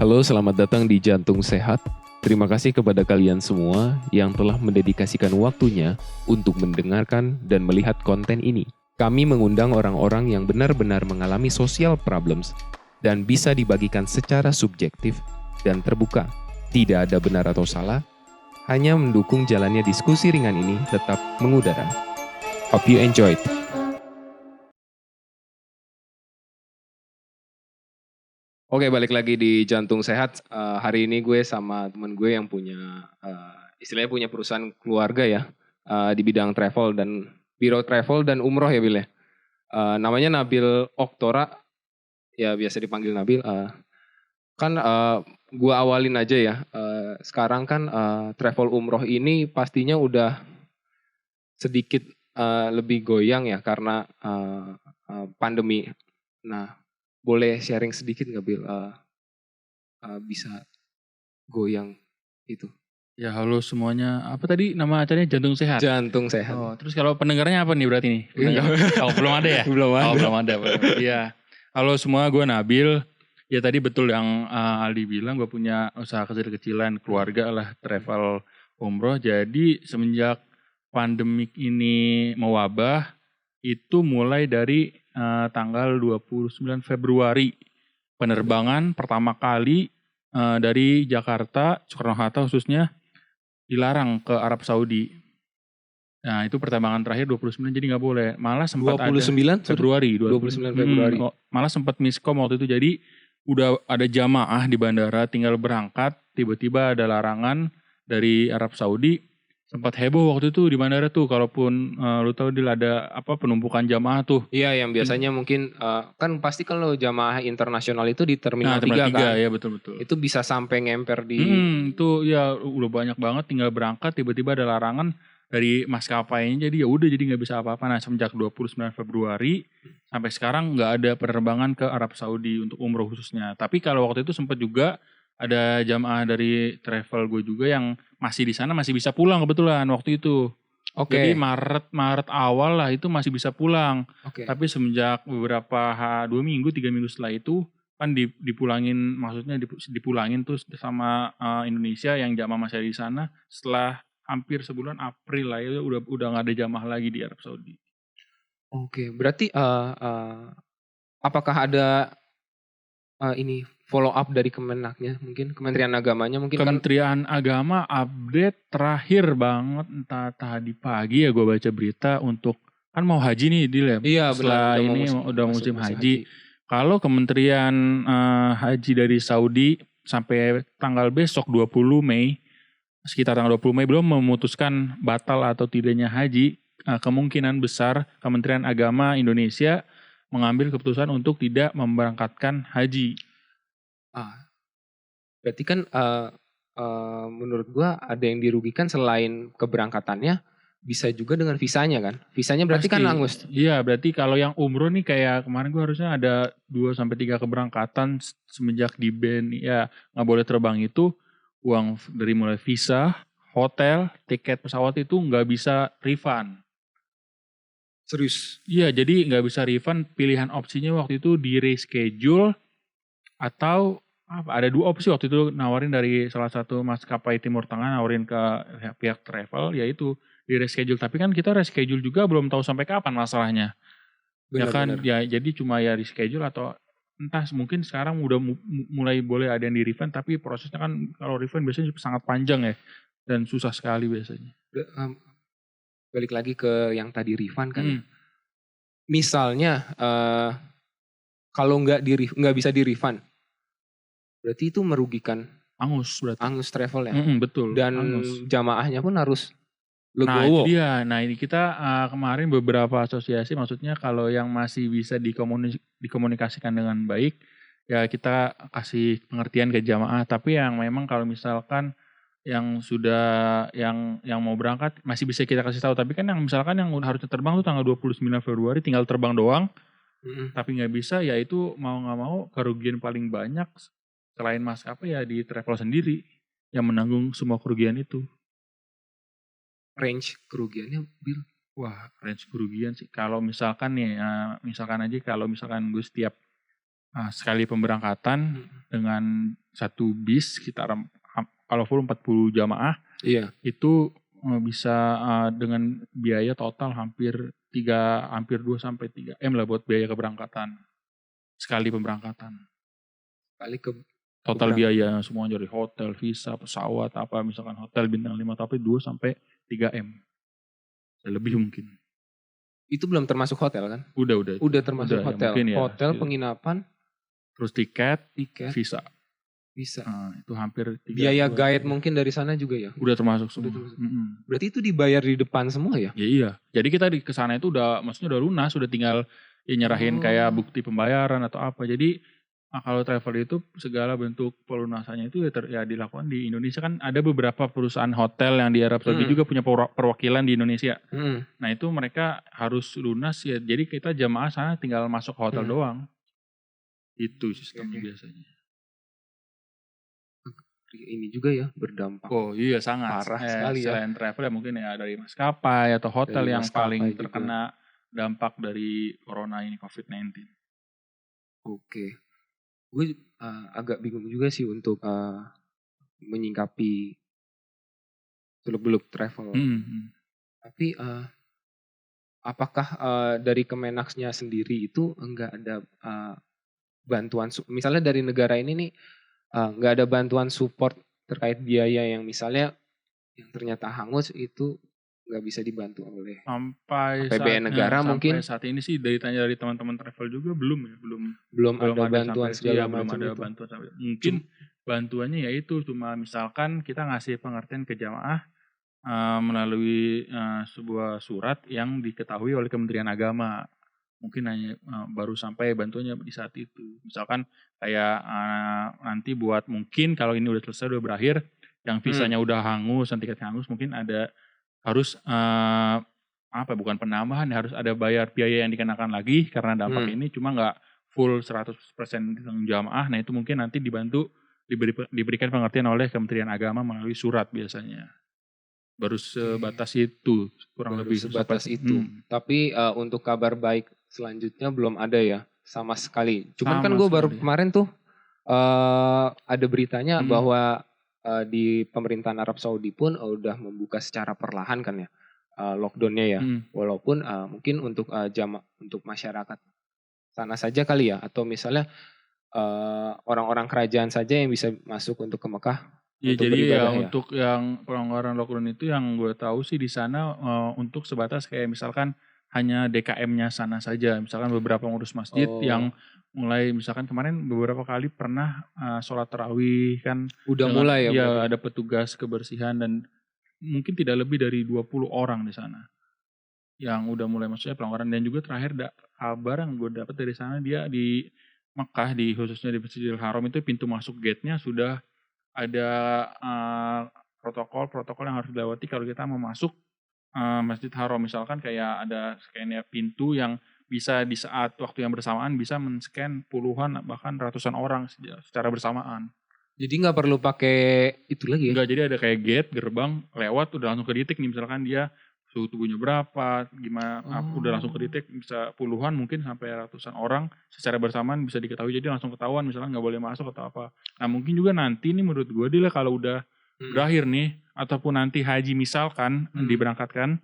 Halo, selamat datang di Jantung Sehat. Terima kasih kepada kalian semua yang telah mendedikasikan waktunya untuk mendengarkan dan melihat konten ini. Kami mengundang orang-orang yang benar-benar mengalami social problems dan bisa dibagikan secara subjektif dan terbuka. Tidak ada benar atau salah, hanya mendukung jalannya diskusi ringan ini tetap mengudara. Hope you enjoyed. Oke, balik lagi di Jantung Sehat. Hari ini gue sama temen gue yang punya, istilahnya punya perusahaan keluarga ya, di bidang travel dan biro travel dan umroh ya Bil ya. Namanya Nabil Oktora, ya biasa dipanggil Nabil. Kan gue awalin aja ya, sekarang kan travel umroh ini pastinya udah sedikit lebih goyang ya karena pandemi. Nah, boleh sharing sedikit nggak Bil? Bisa goyang itu. Ya halo semuanya, apa tadi nama acaranya Jantung Sehat? Jantung Sehat. Oh, terus kalau pendengarnya apa nih berarti nih? Enggak. Oh belum ada ya? Belum ada. Oh belum ada. Iya. Halo semua, gue Nabil. Ya tadi betul yang Aldi bilang, gue punya usaha kecil-kecilan keluarga lah, travel umroh. Jadi semenjak pandemik ini mewabah, itu mulai dari tanggal 29 Februari. Penerbangan pertama kali dari Jakarta, Soekarno-Hatta khususnya, dilarang ke Arab Saudi. Nah itu pertambangan terakhir 29 jadi nggak boleh. Malah sempat 29 ada Februari. 29 Februari. Malah sempat miskom waktu itu. Jadi udah ada jamaah di bandara tinggal berangkat. Tiba-tiba ada larangan dari Arab Saudi. Sempat heboh waktu itu di bandara tuh. Kalaupun lu tahu ada apa penumpukan jamaah tuh. Iya, yang biasanya mungkin kan pasti kalau jamaah internasional itu di Terminal 3 Terminal 3 kan. ya betul-betul. Itu bisa sampai ngemper di Itu ya udah banyak banget tinggal berangkat tiba-tiba ada larangan dari maskapainya jadi ya udah jadi nggak bisa apa-apa. Nah semenjak 29 Februari sampai sekarang nggak ada penerbangan ke Arab Saudi untuk umroh khususnya. Tapi kalau waktu itu sempat juga ada jamaah dari travel gue juga yang masih di sana masih bisa pulang kebetulan waktu itu. Oke. Jadi Maret awal lah itu masih bisa pulang. Oke. Tapi semenjak beberapa 2 minggu 3 minggu setelah itu kan dipulangin, maksudnya dipulangin tuh sama Indonesia yang jamaah masih ada di sana. Setelah hampir sebulan April lah ya udah nggak ada jamaah lagi di Arab Saudi. Oke, berarti apakah ada ini follow up dari Kemenaknya mungkin Kementerian Agamanya mungkin kan Kementerian Agama update terakhir banget entah tadi pagi ya gue baca berita untuk kan mau haji nih di lab. Iya, Setelah benar, ini udah masuk musim haji. Kalau Kementerian Haji dari Saudi sampai tanggal besok 20 Mei, sekitar tanggal 20 Mei belum memutuskan batal atau tidaknya haji, kemungkinan besar Kementerian Agama Indonesia mengambil keputusan untuk tidak memberangkatkan haji. Berarti kan menurut gua ada yang dirugikan selain keberangkatannya, bisa juga dengan visanya kan. Visanya berarti Pasti. kan angus. Iya, berarti kalau yang umroh nih kayak kemarin gue harusnya ada 2-3 keberangkatan semenjak di ban ya nggak boleh terbang itu, uang dari mulai visa, hotel, tiket pesawat itu nggak bisa refund. Serius. Iya, jadi nggak bisa refund. Pilihan opsinya waktu itu di reschedule atau apa? Ada 2 opsi waktu itu nawarin dari salah satu maskapai Timur Tengah nawarin ke pihak travel yaitu di reschedule. Tapi kan kita reschedule juga belum tahu sampai kapan masalahnya. Ya kan, ya jadi cuma ya reschedule atau entah mungkin sekarang udah mulai boleh ada yang di refund tapi prosesnya kan kalau refund biasanya sangat panjang ya dan susah sekali biasanya. Balik lagi ke yang tadi refund kan. Misalnya kalau nggak bisa di refund, berarti itu merugikan Angus berarti. Angus Travel ya. Betul. Dan Angus. jamaahnya pun harus legowo. Nah itu dia. Nah ini kita kemarin beberapa asosiasi maksudnya kalau yang masih bisa dikomunikasikan dengan baik ya kita kasih pengertian ke jamaah. Tapi yang memang kalau misalkan yang sudah yang mau berangkat masih bisa kita kasih tahu. Tapi kan yang misalkan yang harusnya terbang tuh tanggal 29 Februari tinggal terbang doang. Tapi nggak bisa ya itu mau nggak mau kerugian paling banyak selain maskapai ya di travel sendiri yang menanggung semua kerugian itu. Range kerugiannya Bil? Wah range kerugian sih kalau misalkan nih misalkan aja kalau misalkan gue setiap sekali pemberangkatan dengan satu bis sekitar kalau full 40 jamaah Iya. itu bisa dengan biaya total hampir 2 sampai 3 M lah buat biaya keberangkatan. Sekali pemberangkatan. Kali ke Total biaya semua dari hotel, visa, pesawat, apa misalkan hotel bintang 5 tapi 2 sampai 3 M. Lebih mungkin. Itu belum termasuk hotel kan? Udah. Udah termasuk hotel. Ya, hotel, gitu. Penginapan, terus tiket, visa. Itu hampir 3. Biaya guide mungkin dari sana juga ya? Udah termasuk semua. Berarti itu dibayar di depan semua ya? Ya iya. Jadi kita di kesana itu maksudnya udah lunas, udah tinggal nyerahin kayak bukti pembayaran atau apa. Jadi kalau travel itu segala bentuk pelunasannya itu ya dilakukan di Indonesia. Kan ada beberapa perusahaan hotel yang di Arab Saudi juga punya perwakilan di Indonesia. Nah itu mereka harus lunas ya. Jadi kita jamaah sana tinggal masuk hotel doang. Itu sistemnya biasanya. Ini juga ya berdampak. Oh iya sangat. Parah sekali ya. Selain travel ya mungkin ya dari maskapai atau hotel dari yang paling terkena dampak dari corona ini, COVID-19. Oke. Gue agak bingung juga sih untuk menyingkapi seluk-beluk travel. Tapi apakah dari Kemenaksnya sendiri itu enggak ada bantuan, misalnya dari negara ini nih enggak ada bantuan support terkait biaya yang misalnya yang ternyata hangus itu nggak bisa dibantu oleh APBN negara mungkin. Sampai saat ini sih dari teman-teman travel juga belum ada bantuan segala macam itu. Mungkin bantuannya yaitu cuma misalkan kita ngasih pengertian ke jamaah melalui sebuah surat yang diketahui oleh Kementerian Agama. Mungkin hanya baru sampai bantuannya di saat itu. Misalkan kayak nanti buat mungkin kalau ini udah selesai udah berakhir, yang visanya udah hangus, yang tiketnya hangus mungkin ada harus bukan penambahan, harus ada bayar biaya yang dikenakan lagi karena dampak ini cuma nggak full 100% tanggung jamaah. Nah itu mungkin nanti diberikan pengertian oleh Kementerian Agama melalui surat biasanya. Baru sebatas itu, kurang lebih sebatas itu. Tapi untuk kabar baik selanjutnya belum ada ya sama sekali. Cuman kan gue baru kemarin tuh ada beritanya bahwa di pemerintahan Arab Saudi pun udah membuka secara perlahan kan ya lockdownnya ya. Walaupun mungkin untuk untuk masyarakat sana saja kali ya, atau misalnya orang-orang kerajaan saja yang bisa masuk untuk ke Mekah. Ya jadi ya untuk yang pelonggaran lockdown itu yang gue tahu sih di sana untuk sebatas kayak misalkan hanya DKM-nya sana saja. Misalkan beberapa ngurus masjid yang mulai misalkan kemarin beberapa kali pernah sholat tarawih kan. Udah mulai ya? Iya ada petugas kebersihan dan mungkin tidak lebih dari 20 orang di sana. Yang udah mulai maksudnya pelonggaran. Dan juga terakhir kabar yang gue dapat dari sana dia di Mekah khususnya di Masjidil Haram itu pintu masuk gate-nya sudah ada protokol yang harus dilewati kalau kita mau masuk Masjid Haram. Misalkan kayak ada scan pintu yang bisa di saat waktu yang bersamaan bisa men-scan puluhan bahkan ratusan orang secara bersamaan. Jadi nggak perlu pakai itu lagi ya? Nggak, jadi ada kayak gate, gerbang, lewat udah langsung kedetek nih misalkan dia suhu tubuhnya berapa, gimana, udah langsung kedetek bisa puluhan mungkin sampai ratusan orang secara bersamaan bisa diketahui, jadi langsung ketahuan misalnya nggak boleh masuk atau apa. Nah mungkin juga nanti nih menurut gue dia kalau udah berakhir nih ataupun nanti haji misalkan diberangkatkan,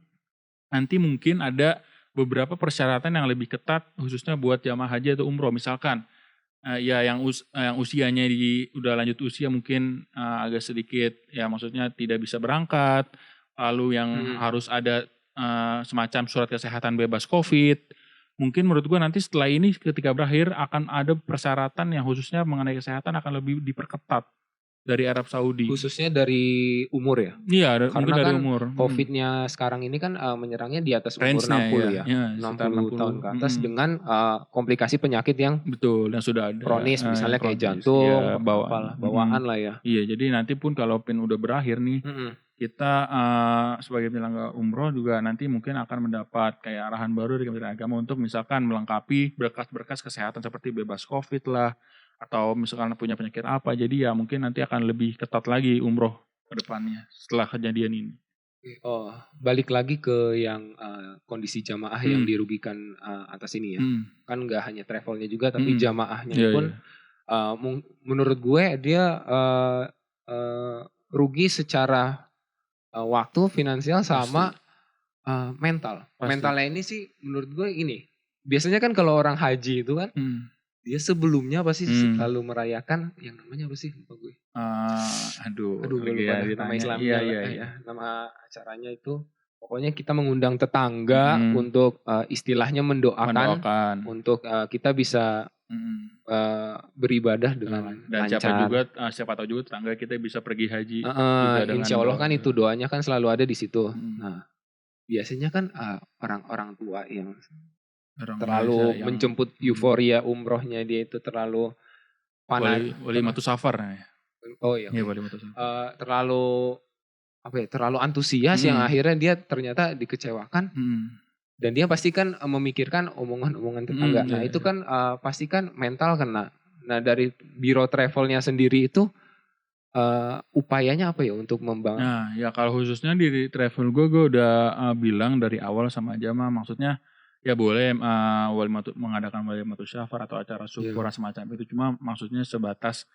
nanti mungkin ada beberapa persyaratan yang lebih ketat khususnya buat jamaah haji atau umroh. Misalkan ya yang usianya udah lanjut usia mungkin agak sedikit ya maksudnya tidak bisa berangkat. Lalu yang harus ada semacam surat kesehatan bebas COVID. Mungkin menurut gue nanti setelah ini ketika berakhir akan ada persyaratan yang khususnya mengenai kesehatan akan lebih diperketat dari Arab Saudi. Khususnya dari umur ya? Iya, karena mungkin dari kan umur. COVID-nya sekarang ini kan menyerangnya di atas umur 60 ya. 60 tahun ke atas dengan komplikasi penyakit yang betul, yang sudah ada. Kronis misalnya kayak jantung, bawaan lah ya. Iya, jadi nanti pun kalau udah berakhir nih, kita sebagai penyelenggara umroh juga nanti mungkin akan mendapat kayak arahan baru dari Kementerian Agama untuk misalkan melengkapi berkas-berkas kesehatan seperti bebas COVID lah, atau misalkan punya penyakit apa. Jadi ya mungkin nanti akan lebih ketat lagi umroh ke depannya setelah kejadian ini. Oh, balik lagi ke yang kondisi jamaah yang Hmm. dirugikan atas ini ya. Hmm. Kan nggak hanya travelnya juga, tapi Hmm. jamaahnya Iya, pun iya. menurut gue dia rugi secara waktu, finansial, Pasti, sama mental. pasti. Mentalnya ini sih menurut gue ini. Biasanya kan kalau orang haji itu kan Hmm. dia sebelumnya pasti Hmm. selalu merayakan yang namanya apa sih? Lupa gue. Aduh, Aduh gue lagi lupa ya dah nama ditanya. Iya, Islamnya lah iya, iya. ya. Nama acaranya itu. Pokoknya kita mengundang tetangga Hmm. untuk istilahnya mendoakan Mendoakan. untuk kita bisa Hmm. beribadah dengan Dan lancar. siapa tahu juga tetangga kita bisa pergi haji juga dengan Insya Allah doa. kan itu doanya kan selalu ada di situ. Hmm. Nah, biasanya kan orang-orang tua yang Orang Indonesia terlalu yang menjemput euforia umrohnya dia itu terlalu wali matu safar ya. oh iya, Iya, oke. wali matu safar. Terlalu apa ya, terlalu antusias yang akhirnya dia ternyata dikecewakan, Hmm. dan dia pasti kan memikirkan omongan-omongan tetangga. Nah, Iya, itu iya. kan pasti kan mental kena. Nah, dari biro travelnya sendiri itu upayanya apa ya untuk membangun? Nah, ya kalau khususnya di travel gue udah bilang dari awal sama jamaah, maksudnya ya boleh mengadakan walimatul syafar atau acara syukuran semacam itu, cuma maksudnya sebatas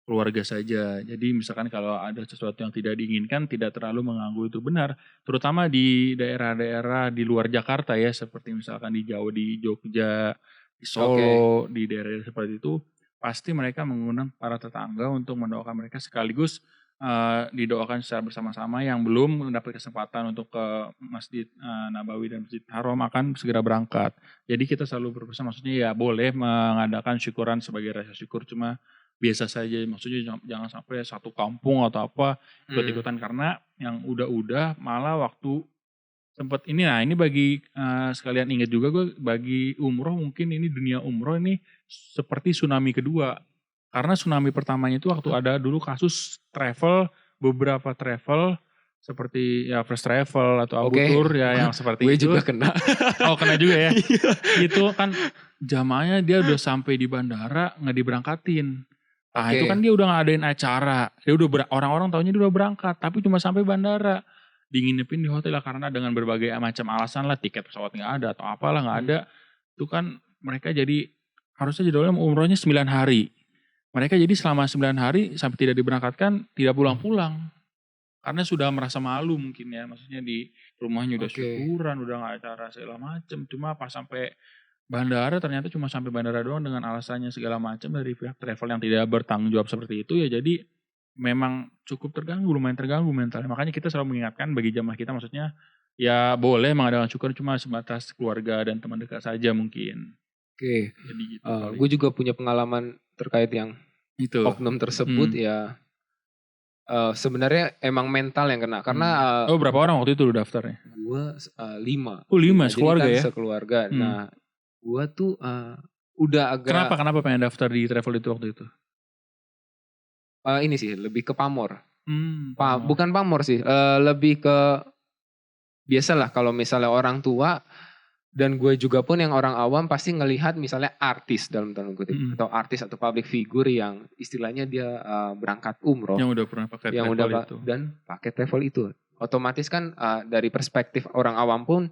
keluarga saja. Jadi misalkan kalau ada sesuatu yang tidak diinginkan, tidak terlalu mengganggu, itu benar. Terutama di daerah-daerah di luar Jakarta ya, seperti misalkan di Jawa, di Jogja, di Oke. Solo, di daerah seperti itu, pasti mereka mengundang para tetangga untuk mendoakan mereka, sekaligus didoakan secara bersama-sama. Yang belum mendapat kesempatan untuk ke Masjid Nabawi dan Masjid Haram akan segera berangkat. Jadi kita selalu berpesan, maksudnya ya boleh mengadakan syukuran sebagai rasa syukur, cuma biasa saja, maksudnya jangan sampai satu kampung atau apa ikut-ikutan, karena yang udah malah waktu sempat ini. Nah, ini bagi sekalian ingat juga, gue bagi umroh, mungkin ini dunia umroh ini seperti tsunami kedua. Karena tsunami pertamanya itu waktu ada dulu kasus beberapa travel seperti ya First Travel atau Abu Oke, Tour ya, yang seperti gue itu. juga kena. Oh, kena juga ya. Iya. Itu kan jamaahnya dia udah sampai di bandara nggak diberangkatin. Nah, itu kan Oke. dia udah ngadain acara. Dia udah orang-orang taunya dia udah berangkat, tapi cuma sampai bandara. Dinginepin di hotel lah, karena dengan berbagai macam alasan lah, tiket pesawat nggak ada atau apalah nggak ada. Itu kan mereka jadi harusnya jadwalnya umrohnya 9 hari. Mereka jadi selama 9 hari sampai tidak diberangkatkan, tidak pulang-pulang. Karena sudah merasa malu mungkin ya, maksudnya di rumahnya udah Oke. syukuran, udah nggak acara segala macem, cuma pas sampai bandara ternyata cuma sampai bandara doang dengan alasannya segala macam dari pihak travel yang tidak bertanggung jawab seperti itu ya. Jadi memang cukup terganggu, lumayan terganggu mentalnya. Makanya kita selalu mengingatkan bagi jamaah kita, maksudnya ya boleh mengadakan syukur, cuma sebatas keluarga dan teman dekat saja mungkin. Oke. Jadi gitu paling. Gue juga punya pengalaman terkait yang Itu. oknum tersebut ya. Sebenarnya emang mental yang kena karena Berapa orang waktu itu lu daftarnya? gue 5. Oh, 5 Jadi sekeluarga kan ya? sekeluarga. Nah, gue tuh udah agak Kenapa pengen daftar di travel itu waktu itu? ini sih lebih ke pamor. Pamor. Bukan pamor sih, lebih ke biasalah kalau misalnya orang tua dan gue juga pun yang orang awam pasti ngelihat misalnya artis dalam tanda kutip atau artis atau public figure yang istilahnya dia berangkat umroh Yang udah pernah pakai yang travel udah itu. dan pakai travel itu, otomatis kan dari perspektif orang awam pun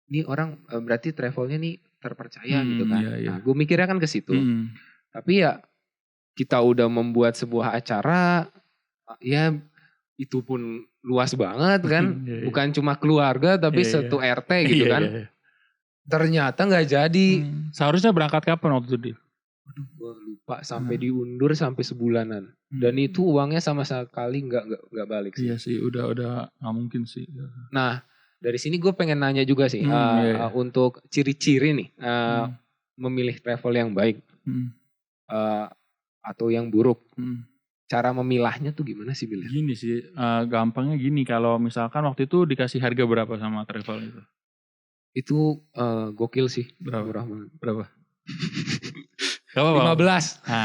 ini orang berarti travelnya nih terpercaya gitu kan. Iya, iya. Nah, gue mikirnya kan ke situ. Tapi ya kita udah membuat sebuah acara, ya itu pun luas banget kan. Iya, iya. Bukan cuma keluarga tapi Iya, satu iya. RT gitu Iya, kan. iya. Ternyata nggak jadi. Seharusnya berangkat kapan waktu itu, Dil? Aduh, gue lupa sampai diundur sampai sebulanan. Dan itu uangnya sama sekali nggak balik sih. Iya sih, udah nggak mungkin sih. Nah, dari sini gue pengen nanya juga sih, Iya. untuk ciri-ciri nih memilih travel yang baik atau yang buruk. Cara memilahnya tuh gimana sih, Bil? Gini sih, gampangnya gini, kalau misalkan waktu itu dikasih harga berapa sama travel itu? Itu gokil sih. Berapa? Murah banget. Berapa? 15. Nah,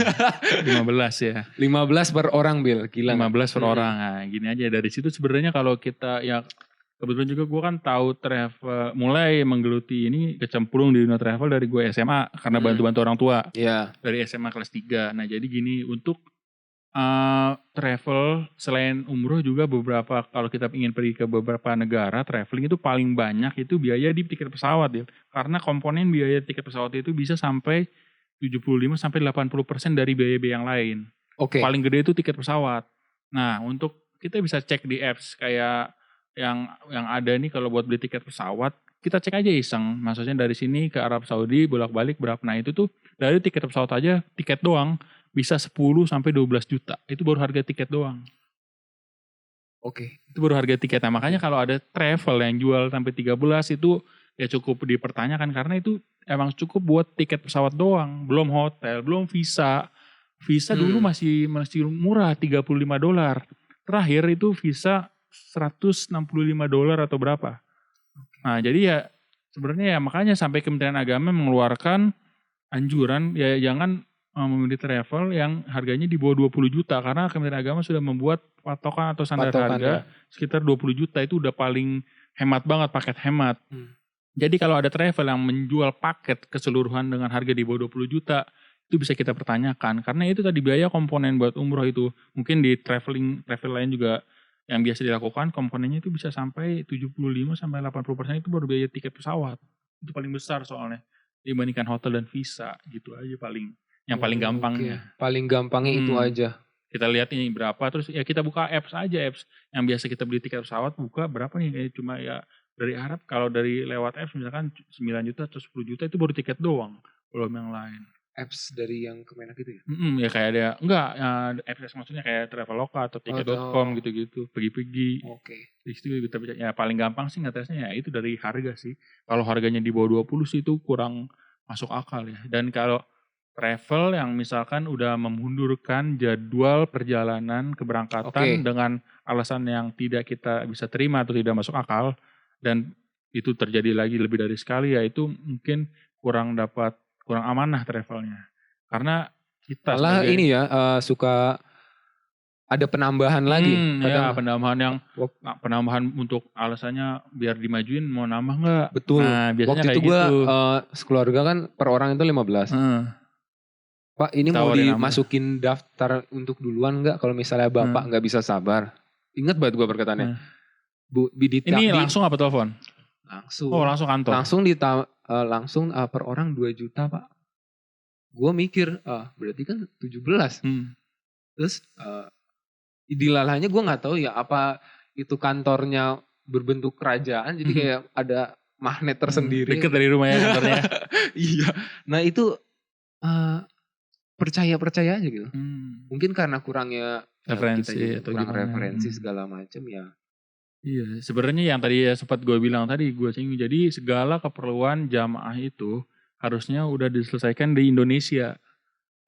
15 ya. 15 per orang, Bil. Gila. 15 per orang. Nah, gini aja, dari situ sebenarnya kalau kita ya kebetulan juga gue kan tahu travel, mulai menggeluti ini kecemplung di dunia travel dari gue SMA karena bantu-bantu orang tua. Iya. Dari SMA kelas 3. Nah, jadi gini, untuk travel selain umroh juga beberapa, kalau kita ingin pergi ke beberapa negara traveling itu paling banyak itu biaya di tiket pesawat ya. Karena komponen biaya tiket pesawat itu bisa sampai 75-80% dari biaya-biaya yang lain. Oke. Paling gede itu tiket pesawat. Nah, untuk kita bisa cek di apps kayak yang ada nih kalau buat beli tiket pesawat, kita cek aja iseng. Maksudnya dari sini ke Arab Saudi bolak-balik berapa. Nah, itu tuh dari tiket pesawat aja, tiket doang bisa 10-12 juta. Itu baru harga tiket doang. Oke. Itu baru harga tiket. Nah, makanya kalau ada travel yang jual sampai 13 itu ya cukup dipertanyakan karena itu emang cukup buat tiket pesawat doang, belum hotel, belum visa. Visa dulu masih murah, $35. Terakhir itu visa $165 atau berapa. Nah, jadi ya sebenarnya ya makanya sampai Kementerian Agama mengeluarkan anjuran ya jangan memilih travel yang harganya di bawah 20 juta karena Kementerian Agama sudah membuat patokan atau standar harga sekitar 20 juta itu udah paling hemat banget, paket hemat. Jadi kalau ada travel yang menjual paket keseluruhan dengan harga di bawah 20 juta itu bisa kita pertanyakan karena itu tadi biaya komponen buat umroh itu mungkin di travel lain juga yang biasa dilakukan komponennya itu bisa sampai 75-80% itu baru biaya tiket pesawat. Itu paling besar soalnya dibandingkan hotel dan visa gitu aja yang paling gampangnya. Paling gampangnya itu aja. Kita lihat ini berapa terus ya kita buka apps yang biasa kita beli tiket pesawat buka berapa nih cuma ya dari Arab kalau dari lewat apps misalkan 9 juta atau 10 juta itu baru tiket doang belum yang lain. Apps dari yang Kemenak itu ya? Ya kayak ada, enggak, apps maksudnya kayak Traveloka atau Tiket.com gitu-gitu, pergi-pergi. Oke. Di situ kita bisa, ya paling gampang sih ngetesnya ya itu dari harga sih. Kalau harganya di bawah 20 sih itu kurang masuk akal ya. Dan kalau travel yang misalkan udah memundurkan jadwal perjalanan keberangkatan dengan alasan yang tidak kita bisa terima atau tidak masuk akal, dan itu terjadi lagi lebih dari sekali ya itu mungkin kurang amanah travelnya. Karena kita malah ini ya suka ada penambahan lagi. Ya penambahan untuk alasannya biar dimajuin mau nambah nggak? Betul. Nah, biasanya waktu kayak itu gue gitu. sekeluarga kan per orang itu 15. Pak ini mau dimasukin daftar untuk duluan nggak? Kalau misalnya bapak nggak bisa sabar. Ingat banget gue perkataannya. Bu, ini langsung apa telepon? Langsung. Oh langsung kantor. Langsung per orang 2 juta pak. Gue mikir berarti kan 17. Terus dilalahnya gue nggak tahu ya apa itu kantornya berbentuk kerajaan jadi kayak ada magnet tersendiri. Deket dari rumahnya kantornya. Iya. Nah itu percaya aja gitu. Mungkin karena kurangnya referensi atau kurang referensi segala macam ya. Iya, sebenarnya yang tadi ya sempat gue bilang tadi gue singgung. Jadi segala keperluan jamaah itu harusnya udah diselesaikan di Indonesia.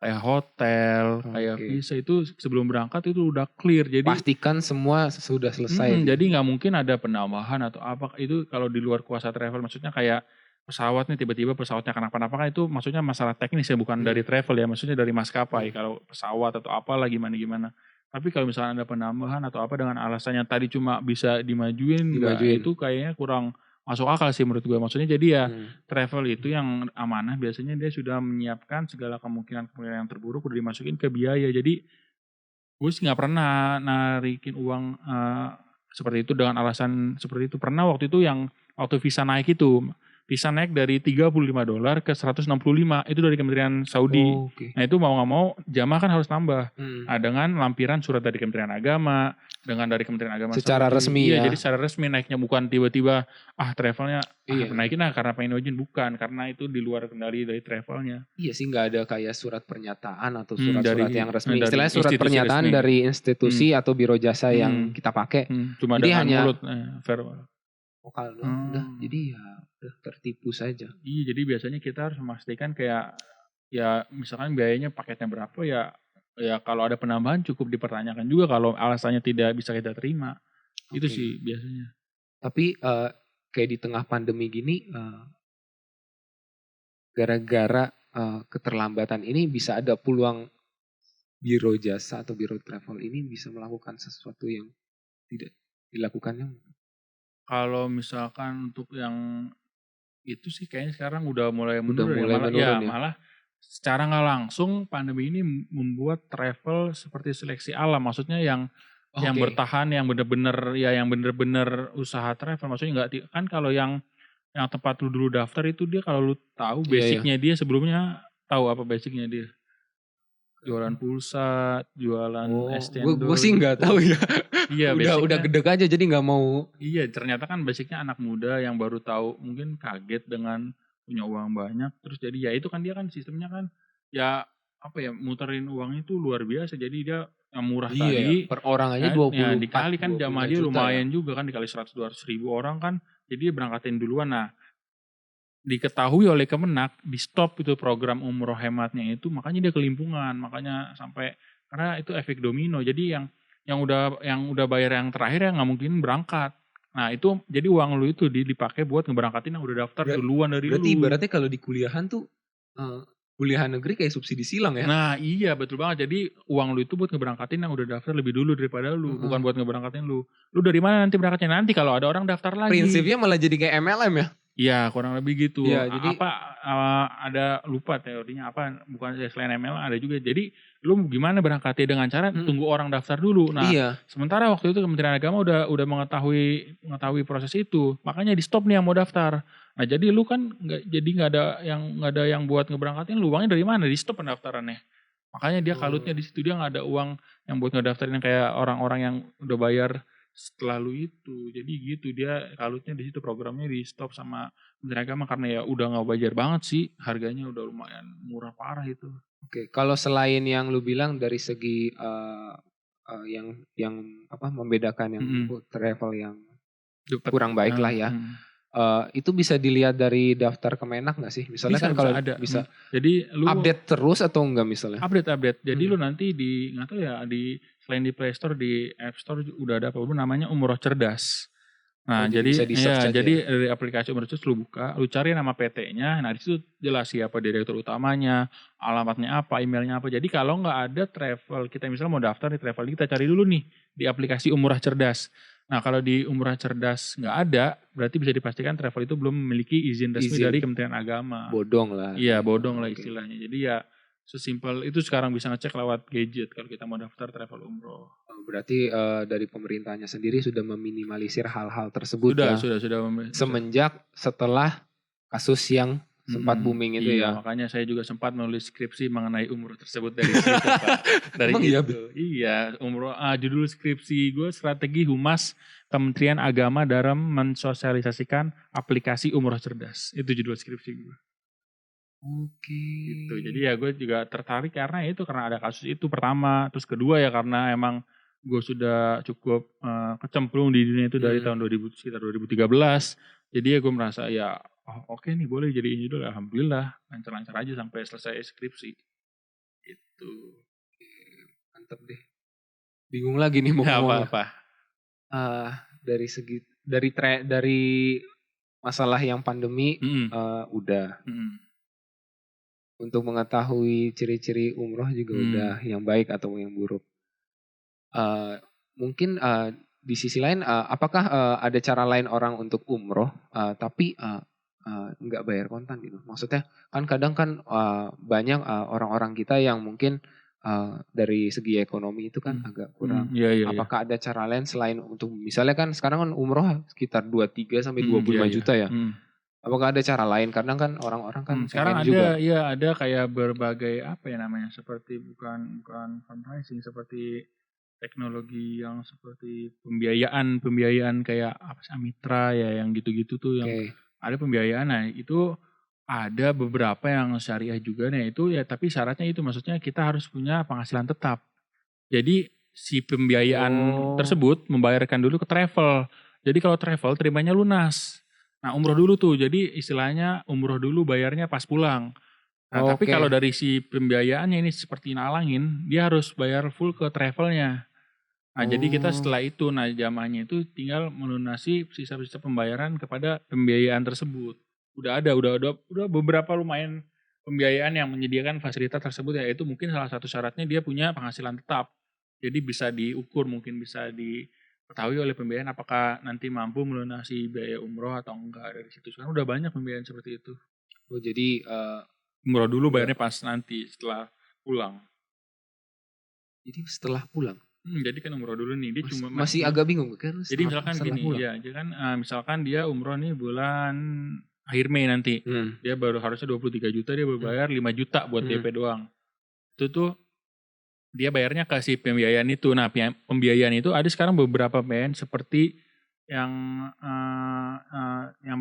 Kayak hotel, kayak visa itu sebelum berangkat itu udah clear. Jadi pastikan semua sudah selesai. Jadi nggak mungkin ada penambahan atau apa itu kalau di luar kuasa travel. Maksudnya kayak pesawat nih tiba-tiba pesawatnya kenapa-napa kan itu maksudnya masalah teknis ya bukan dari travel ya. Maksudnya dari maskapai kalau pesawat atau apalah gimana. Tapi kalau misalnya ada penambahan atau apa dengan alasan yang tadi cuma bisa dimajuin. Itu kayaknya kurang masuk akal sih menurut gue. Maksudnya jadi ya travel itu yang amanah biasanya dia sudah menyiapkan segala kemungkinan yang terburuk udah dimasukin ke biaya. Jadi gue sih nggak pernah narikin uang seperti itu dengan alasan seperti itu. Pernah waktu itu yang waktu visa naik itu. Visa naik dari $35 ke 165 itu dari Kementerian Saudi. Nah itu mau nggak mau jamaah kan harus nambah. Nah, dengan lampiran surat dari Kementerian Agama, dengan dari Kementerian Agama secara Saudi. Resmi ya. Jadi secara resmi naiknya bukan tiba-tiba travelnya naikin karena pengen izin bukan karena itu di luar kendali dari travelnya. Iya sih nggak ada kayak surat pernyataan atau surat-surat yang resmi. Istilahnya surat pernyataan resmi dari institusi atau biro jasa yang kita pakai. Cuma jadi dengan hanya mulut verbal. Vokal doang udah jadi ya udah tertipu saja. Iya jadi biasanya kita harus memastikan kayak ya misalkan biayanya paketnya berapa ya kalau ada penambahan cukup dipertanyakan juga kalau alasannya tidak bisa kita terima. Itu sih biasanya. Tapi kayak di tengah pandemi gini gara-gara keterlambatan ini bisa ada peluang biro jasa atau biro travel ini bisa melakukan sesuatu yang tidak dilakukannya. Kalau misalkan untuk yang itu sih kayaknya sekarang udah mulai menurun ya. Malah secara nggak langsung pandemi ini membuat travel seperti seleksi alam. Maksudnya yang Oke. bertahan, yang bener-bener usaha travel. Maksudnya nggak kan kalau yang tempat lu dulu daftar itu dia kalau lu tahu Iya, iya. basicnya dia sebelumnya tahu apa basicnya dia. Jualan pulsa, jualan es Gue cendol sih nggak gitu. tahu ya. Iya, udah basicnya. gedek aja jadi nggak mau. Iya, ternyata kan basicnya anak muda yang baru tahu mungkin kaget dengan punya uang banyak. Terus jadi ya itu kan dia kan sistemnya kan ya apa ya muterin uangnya itu luar biasa. Jadi dia yang murah Iya ya, tadi per orang aja ya 24, dikali kan jamaah 25 dia juta ya. lumayan juga kan dikali 100-200 ribu orang kan. Jadi dia berangkatin duluan. Nah diketahui oleh Kemenak di stop itu program umroh hematnya itu makanya dia kelimpungan makanya sampai karena itu efek domino jadi yang udah bayar yang terakhir ya nggak mungkin berangkat. Nah itu jadi uang lu itu dipakai buat ngeberangkatin yang udah daftar duluan dari Berarti lu. ibaratnya kalau di kuliahan tuh kuliahan negeri kayak subsidi silang ya. Nah iya betul banget jadi uang lu itu buat ngeberangkatin yang udah daftar lebih dulu daripada lu bukan buat ngeberangkatin lu. Lu dari mana nanti berangkatnya nanti kalau ada orang daftar lagi. Prinsipnya malah jadi kayak MLM ya. Iya kurang lebih gitu. Iya, jadi Ada lupa teorinya apa bukan selain ML ada juga. Jadi lu gimana berangkatnya dengan cara tunggu orang daftar dulu. Nah, iya. sementara waktu itu Kementerian Agama udah mengetahui proses itu. Makanya di stop nih yang mau daftar. Nah, jadi lu kan nggak ada yang buat ngeberangkatin lu. Uangnya dari mana? Di stop pendaftarannya. Makanya dia kalutnya di situ dia nggak ada uang yang buat ngedaftarin kayak orang-orang yang udah bayar setelah lu itu. Jadi gitu dia kalutnya di situ programnya di stop sama Kementerian Agama karena ya udah nggak wajar banget sih harganya udah lumayan murah parah itu. Oke, kalau selain yang lu bilang dari segi yang apa membedakan yang travel yang kurang baik lah ya. Itu bisa dilihat dari daftar Kemenak nggak sih? Misalnya Bisa, kan kalau ada. bisa Jadi lu update terus atau enggak misalnya? update. Jadi lu nanti nggak tahu ya selain di Play Store di App Store udah ada apa namanya Umroh Cerdas. Nah, jadi bisa di search aja jadi ya? dari aplikasi Umroh Cerdas lu buka, lu cari nama PT-nya, nah di situ jelas siapa direktur utamanya, alamatnya apa, emailnya apa. Jadi kalau nggak ada travel, kita misalnya mau daftar di travel, kita cari dulu nih di aplikasi Umrah Cerdas. Nah, kalau di Umrah Cerdas nggak ada, berarti bisa dipastikan travel itu belum memiliki izin resmi dari Kementerian Agama. Bodong lah. Iya, bodong lah istilahnya. Jadi ya sesimpel itu sekarang bisa ngecek lewat gadget kalau kita mau daftar travel umroh. Berarti dari pemerintahnya sendiri sudah meminimalisir hal-hal tersebut ya. Sudah. Semenjak setelah kasus yang sempat booming itu ya. Makanya saya juga sempat menulis skripsi mengenai umroh tersebut dari situ Pak. Dari Emang itu. Iya, umroh judul skripsi gue strategi humas Kementerian Agama dalam mensosialisasikan aplikasi umroh cerdas. Itu judul skripsi gue. Oke. Gitu. Jadi ya gue juga tertarik karena ada kasus itu pertama, terus kedua ya karena emang gue sudah cukup kecemplung di dunia itu dari tahun sekitar 2013. Jadi ya gue merasa ya oke nih boleh jadi ini dulu alhamdulillah lancar-lancar aja sampai selesai skripsi. Itu. Mantep deh. Bingung lagi nih mau ngomong apa? Dari segi dari masalah yang pandemi udah. Untuk mengetahui ciri-ciri umroh juga udah yang baik atau yang buruk. Mungkin di sisi lain apakah ada cara lain orang untuk umroh tapi nggak bayar kontan gitu? Maksudnya kan kadang kan banyak orang-orang kita yang mungkin dari segi ekonomi itu kan agak kurang. Apakah ada cara lain selain untuk misalnya kan sekarang kan umroh sekitar 23 sampai 25 juta ya. Apakah ada cara lain? Kadang kan orang-orang kan sekarang juga. Ada kayak berbagai apa ya namanya seperti bukan fundraising seperti teknologi yang seperti pembiayaan kayak apa sih Mitra ya yang gitu-gitu tuh yang ada pembiayaan. Nah itu ada beberapa yang syariah juga nah itu ya tapi syaratnya itu maksudnya kita harus punya penghasilan tetap. Jadi si pembiayaan tersebut membayarkan dulu ke travel. Jadi kalau travel terimanya lunas. Nah umroh dulu tuh jadi istilahnya umroh dulu bayarnya pas pulang. Nah tapi kalau dari si pembiayaannya ini seperti nalangin dia harus bayar full ke travelnya. Nah jadi kita setelah itu jamaahnya itu tinggal melunasi sisa-sisa pembayaran kepada pembiayaan tersebut. Udah beberapa lumayan pembiayaan yang menyediakan fasilitas tersebut yaitu mungkin salah satu syaratnya dia punya penghasilan tetap. Jadi bisa diukur mungkin bisa diketahui oleh pembiayaan apakah nanti mampu melunasi biaya umroh atau enggak dari situ. Sekarang udah banyak pembiayaan seperti itu. Jadi Umroh dulu bayarnya pas nanti setelah pulang. Jadi setelah pulang. Jadi kan umroh dulu nih, dia cuma Masih agak bingung kan. Jadi misalkan gini, ya, jadi kan misalkan dia umroh nih bulan akhir Mei nanti. Dia baru harusnya 23 juta, dia baru bayar 5 juta buat DP doang. Itu tuh dia bayarnya ke si pembiayaan itu. Nah, pembiayaan itu ada sekarang beberapa PN seperti yang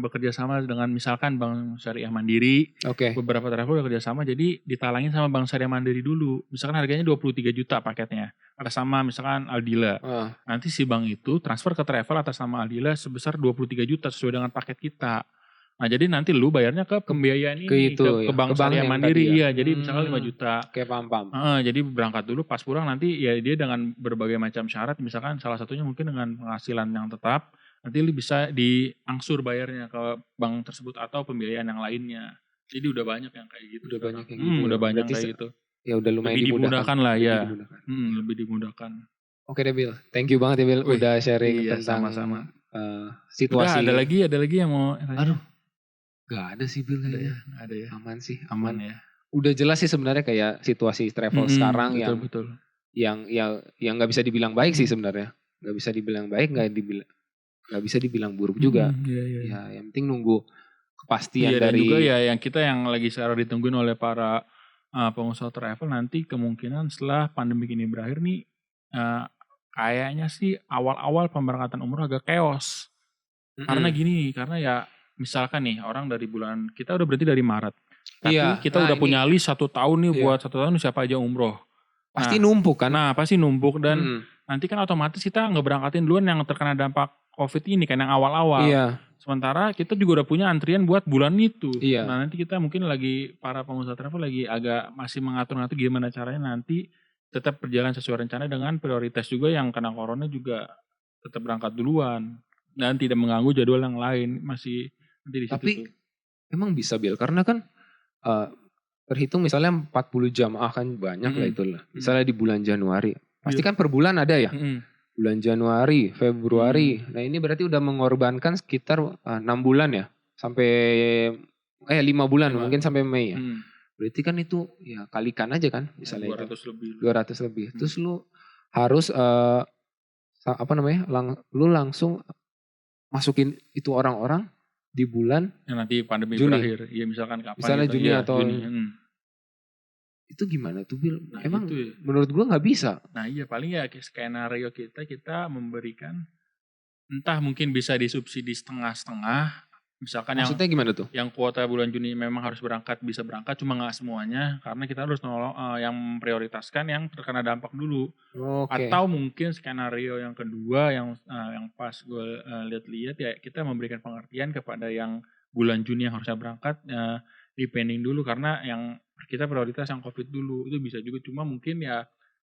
bekerja sama dengan misalkan Bank Syariah Mandiri. Beberapa travel udah kerja sama, jadi ditalangin sama Bank Syariah Mandiri dulu. Misalkan harganya 23 juta paketnya. Atas sama misalkan Aldila. Nanti si bank itu transfer ke travel atas nama Aldila sebesar 23 juta sesuai dengan paket kita. Nah, jadi nanti lu bayarnya ke pembiayaan ini, ke Bank Syariah Mandiri. Iya, jadi misalkan 5 juta. Kayak paham. Jadi berangkat dulu, pas pulang nanti ya dia dengan berbagai macam syarat, misalkan salah satunya mungkin dengan penghasilan yang tetap, nanti lu bisa diangsur bayarnya ke bank tersebut atau pembiayaan yang lainnya. Jadi udah banyak yang kayak gitu. Udah banyak yang gitu. Udah banyak kayak gitu. Ya udah lumayan lebih dimudahkan lah ya. Lebih dimudahkan. Oke deh Bil, thank you banget ya Bil, udah sharing tentang sama-sama. Situasi. Udah, ada lagi yang mau. Aduh, gak ada sih Bil kayaknya. Ada ya. Aman sih, aman ya. Udah jelas sih sebenarnya kayak situasi travel sekarang betul. yang nggak bisa dibilang baik sih sebenarnya. Nggak bisa dibilang baik, nggak bisa dibilang buruk juga. Ya yang penting nunggu kepastian dari. Dan juga ya yang kita yang lagi sekarang ditungguin oleh para pengusaha travel, nanti kemungkinan setelah pandemi ini berakhir nih kayaknya sih awal-awal pemberangkatan umroh agak chaos. Karena gini, karena ya misalkan nih orang dari bulan, kita udah berarti dari Maret. Tapi kita udah punya list 1 tahun nih buat 1 tahun siapa aja umroh. Pasti numpuk kan? Nah pasti numpuk dan nanti kan otomatis kita ngeberangkatin duluan yang terkena dampak COVID ini kan yang awal-awal. Sementara kita juga udah punya antrian buat bulan itu. Nah nanti kita mungkin lagi, para pengusaha travel lagi agak masih mengatur-ngatur gimana caranya nanti tetap berjalan sesuai rencana dengan prioritas juga yang kena corona juga tetap berangkat duluan. Dan tidak mengganggu jadwal yang lain. Masih nanti di situ. Tapi emang bisa Bil, karena kan terhitung misalnya 40 jamaah kan banyak lah itulah. Misalnya di bulan Januari. Pasti kan per bulan ada ya. Bulan Januari, Februari. Nah ini berarti udah mengorbankan sekitar 6 bulan ya. Sampai 5 bulan mungkin sampai Mei ya. Berarti kan itu ya kalikan aja kan misalnya 200 lebih. Terus lu harus lu langsung masukin itu orang-orang di bulan yang nanti pandemi Juni. Berakhir. Iya misalkan kapan. Misalnya gitu. Juni atau Juni. Itu gimana tuh Bil? Nah, emang itu menurut gue gak bisa. Nah iya paling ya skenario kita memberikan, entah mungkin bisa disubsidi setengah-setengah. Misalkan maksudnya gimana tuh? Yang kuota bulan Juni memang harus berangkat, bisa berangkat, cuma gak semuanya. Karena kita harus nolong yang memprioritaskan yang terkena dampak dulu. Atau mungkin skenario yang kedua yang pas gue lihat-lihat ya, kita memberikan pengertian kepada yang bulan Juni yang harusnya berangkat, depending dulu karena yang kita prioritas yang COVID dulu. Itu bisa juga, cuma mungkin ya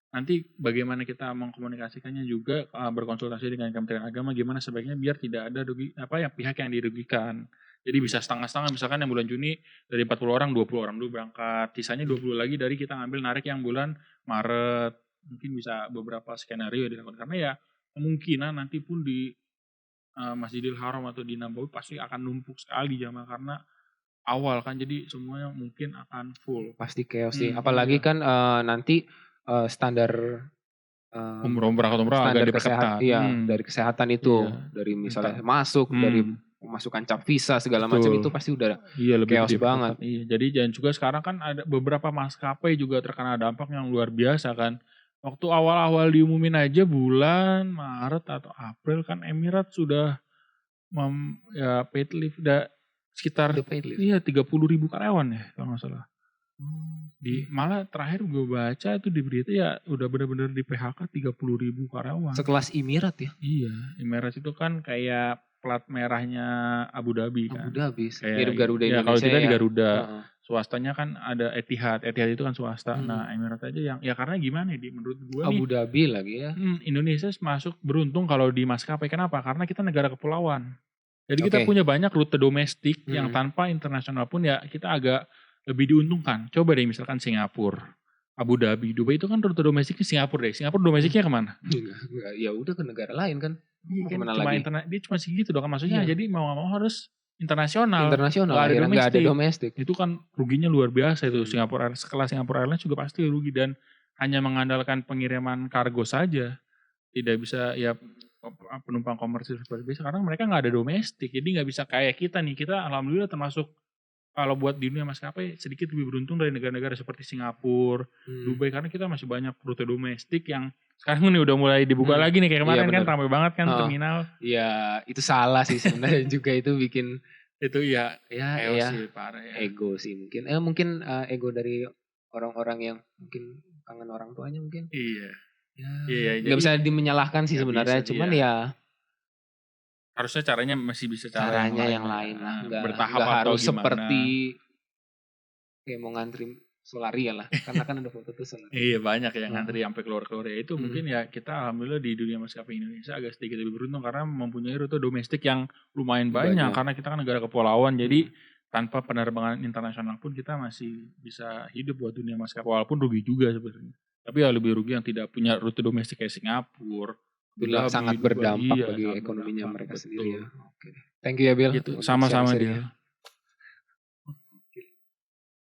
nanti bagaimana kita mengkomunikasikannya juga, berkonsultasi dengan Kementerian Agama gimana sebaiknya biar tidak ada pihak yang dirugikan. Jadi bisa setengah-setengah, misalkan yang bulan Juni dari 40 orang 20 orang dulu berangkat, sisanya 20 lagi dari kita ngambil narik yang bulan Maret. Mungkin bisa beberapa skenario dilakukan karena ya kemungkinan nanti pun di Masjidil Haram atau di Nabawi pasti akan numpuk sekali jamaah karena awal kan, jadi semuanya mungkin akan full. Pasti chaos sih. Apalagi kan nanti standar berangkat umroh agak diperketat. Dari kesehatan itu, dari misalnya masuk, dari memasukkan cap visa segala macam itu pasti udah lebih chaos banget. Iya, jadi jangan juga sekarang kan ada beberapa maskapai juga terkena dampak yang luar biasa kan. Waktu awal-awal diumumin aja bulan Maret atau April kan Emirates sudah paid leave udah sekitar 30.000 karyawan ya kalau nggak salah. Malah terakhir gue baca itu di berita ya udah benar-benar di PHK 30.000 karyawan. Sekelas Emirat ya? Iya, Emirates itu kan kayak plat merahnya Abu Dhabi kan. Abu Dhabi, mirip Garuda Indonesia. Kalau kita di Garuda, swastanya kan ada Etihad itu kan swasta. Nah Emirates aja yang ya karena gimana ya menurut gue Abu Dhabi lagi ya. Indonesia masuk beruntung kalau di maskapai. Kenapa? Karena kita negara kepulauan. Jadi kita punya banyak rute domestik yang tanpa internasional pun ya kita agak lebih diuntungkan. Coba deh misalkan Singapura, Abu Dhabi, Dubai itu kan rute domestiknya Singapura deh. Singapura domestiknya kemana? Ya udah ke negara lain kan. Dia cuma segitu dong kan maksudnya. Jadi mau gak mau harus internasional. Internasional Nggak ada akhirnya nggak ada domestik. domestik. Itu kan ruginya luar biasa itu. Singapura sekelas Singapura Airlines juga pasti rugi dan hanya mengandalkan pengiriman kargo saja. Tidak bisa ya penumpang komersil seperti biasa karena mereka nggak ada domestik. Jadi nggak bisa kayak kita nih. Kita alhamdulillah termasuk kalau buat di dunia maskapai sedikit lebih beruntung dari negara-negara seperti Singapura, Dubai karena kita masih banyak rute domestik yang sekarang ini udah mulai dibuka lagi nih kayak kemarin kan ramai banget kan terminal. Iya, itu salah sih sebenarnya juga itu bikin itu ya sih, parah ya. Ego sih mungkin. Mungkin ego dari orang-orang yang mungkin kangen orang tuanya mungkin. Iya. Ya, nggak bisa dimenyalahkan sih sebenarnya, cuman ya harusnya caranya masih bisa caranya yang lain lah, bertahap nggak harus gimana. Seperti kayak mau ngantri Solaria lah, karena kan ada foto tuh Solaria. Iya banyak yang ngantri sampai keluar ya itu mungkin ya kita alhamdulillah di dunia maskapai Indonesia agak sedikit lebih beruntung karena mempunyai rute domestik yang lumayan banyak. Karena kita kan negara kepulauan jadi tanpa penerbangan internasional pun kita masih bisa hidup buat dunia maskapai walaupun rugi juga sebenarnya. Tapi ya lebih rugi yang tidak punya rute domestik kayak Singapura. Sangat berdampak bagi ekonominya mereka sendiri ya. Oke. Thank you ya Bill. Sama-sama dia.